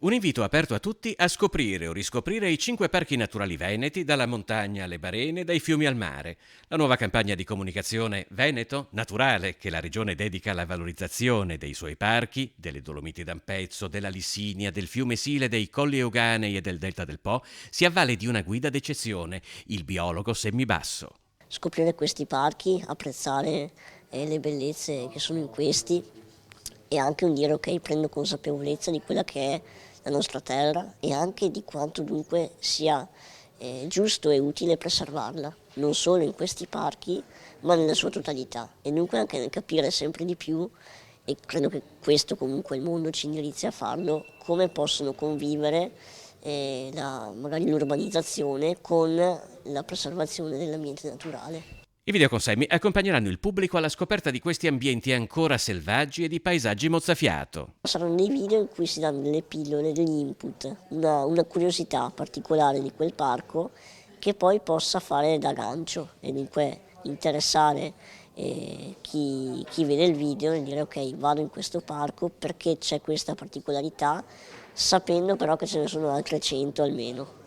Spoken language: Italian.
Un invito aperto a tutti a scoprire o riscoprire i 5 parchi naturali veneti, dalla montagna alle barene, dai fiumi al mare. La nuova campagna di comunicazione Veneto Naturale, che la regione dedica alla valorizzazione dei suoi parchi, delle Dolomiti d'Ampezzo, della Lissinia, del fiume Sile, dei Colli Euganei e del Delta del Po, si avvale di una guida d'eccezione, il biologo Semmibasso. Scoprire questi parchi, apprezzare le bellezze che sono in questi e anche un dire ok, prendo consapevolezza di quella che è la nostra terra e anche di quanto dunque sia giusto e utile preservarla, non solo in questi parchi ma nella sua totalità e dunque anche nel capire sempre di più, e credo che questo comunque il mondo ci indirizzi a farlo, come possono convivere magari l'urbanizzazione con la preservazione dell'ambiente naturale. I videoconsigli accompagneranno il pubblico alla scoperta di questi ambienti ancora selvaggi e di paesaggi mozzafiato. Saranno dei video in cui si danno delle pillole, degli input, una curiosità particolare di quel parco che poi possa fare da gancio e dunque interessare chi vede il video e dire ok, vado in questo parco perché c'è questa particolarità, sapendo però che ce ne sono altre 100 almeno.